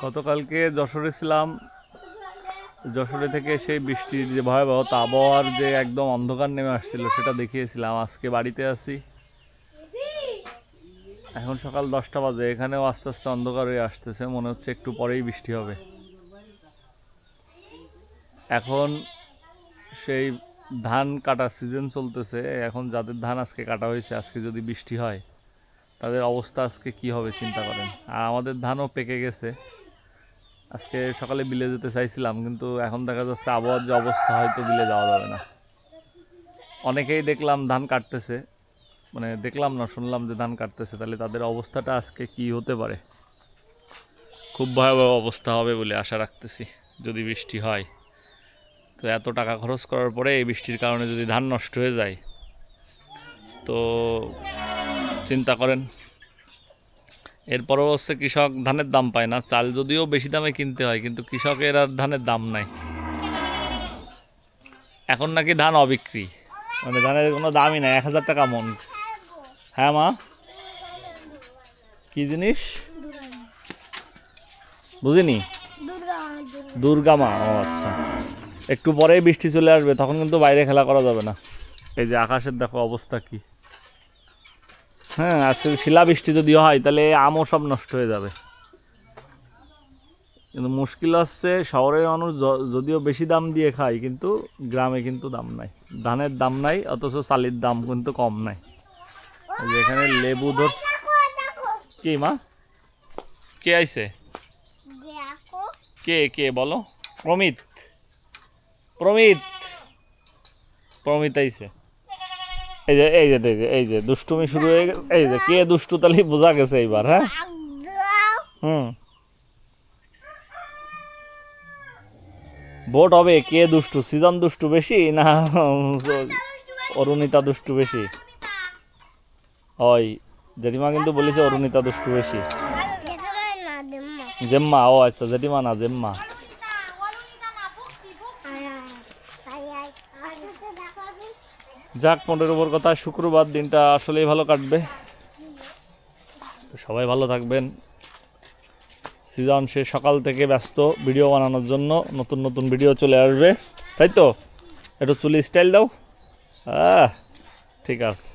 গতকালকে যশোরে ছিলাম। যশোরে থেকে সেই বৃষ্টির যে ভয়াবহ আবহাওয়ার যে একদম অন্ধকার নেমে আসছিল সেটা দেখিয়েছিলাম। আজকে বাড়িতে আছি, এখন সকাল 10টা বাজে। এখানেও আস্তে আস্তে অন্ধকার হয়ে আসতেছে, মনে হচ্ছে একটু পরেই বৃষ্টি হবে। এখন সেই ধান কাটার সিজন চলতেছে। এখন যাদের ধান আজকে কাটা হয়েছে, আজকে যদি বৃষ্টি হয় তাদের অবস্থা আজকে কি হবে চিন্তা করেন। আর আমাদের ধানও পেকে গেছে। আজকে সকালে বিলে যেতে চাইছিলাম, কিন্তু এখন দেখা যাচ্ছে আবহাওয়ার যে অবস্থা, হয়তো বিলে যাওয়া যাবে না। অনেকেই দেখলাম ধান কাটতেছে, মানে দেখলাম না, শুনলাম যে ধান কাটতেছে। তাহলে তাদের অবস্থাটা আজকে কি হতে পারে? খুব ভয়াবহ অবস্থা হবে বলে আশা রাখতেছি যদি বৃষ্টি হয়। তো এত টাকা খরচ করার পরে এই বৃষ্টির কারণে যদি ধান নষ্ট হয়ে যায়, তো চিন্তা করেন। এরপরও হচ্ছে কৃষক ধানের দাম পায় না। চাল যদিও বেশি দামে কিনতে হয়, কিন্তু কৃষকের আর ধানের দাম নাই। এখন নাকি ধান অবিক্রি, মানে ধানের কোনো দামই নাই, 1000 টাকা মন। হ্যাঁ মা, কি জিনিস বুঝিনি? দুর্গা মা, ও আচ্ছা। একটু পরেই বৃষ্টি চলে আসবে, তখন কিন্তু বাইরে খেলা করা যাবে না। এই যে আকাশের দেখো অবস্থা কি। হ্যাঁ, আজকে শিলাবৃষ্টি যদি হয় তাহলে আমও সব নষ্ট হয়ে যাবে। কিন্তু মুশকিল হচ্ছে, শহরের মানুষ যদিও বেশি দাম দিয়ে খায়, কিন্তু গ্রামে কিন্তু দাম নাই, ধানের দাম নাই, অথচ চালের দাম কিন্তু কম নাই। যেখানে লেবু ধর। কি মা, কে আইছে? কে কে বলো? প্রমিত, প্রমিত, প্রমিত আইছে। এই যে এই যে এই যে দুষ্টুমি শুরু হয়ে গেছে। এই যে কে দুষ্টু, তাহলে বোঝা গেছে এইবার। হ্যাঁ, হুম, ভোট হবে। কে দুষ্টু, সিজন দুষ্টু বেশি না অরুণিতা দুষ্টু বেশি? ওই জেঠিমা কিন্তু বলেছে অরুণিতা দুষ্টু বেশি। জেম্মা, ও আচ্ছা, জেঠিমা না জেম্মা। যাক, মোটের উপর কথা, শুক্রবার দিনটা আসলেই ভালো কাটবে। সবাই ভালো থাকবেন। সিজন সে সকাল থেকে ব্যস্ত ভিডিও বানানোর জন্য, নতুন নতুন ভিডিও চলে আসবে, তাই তো? একটু চুলি স্টাইল দাও। ঠিক আছে।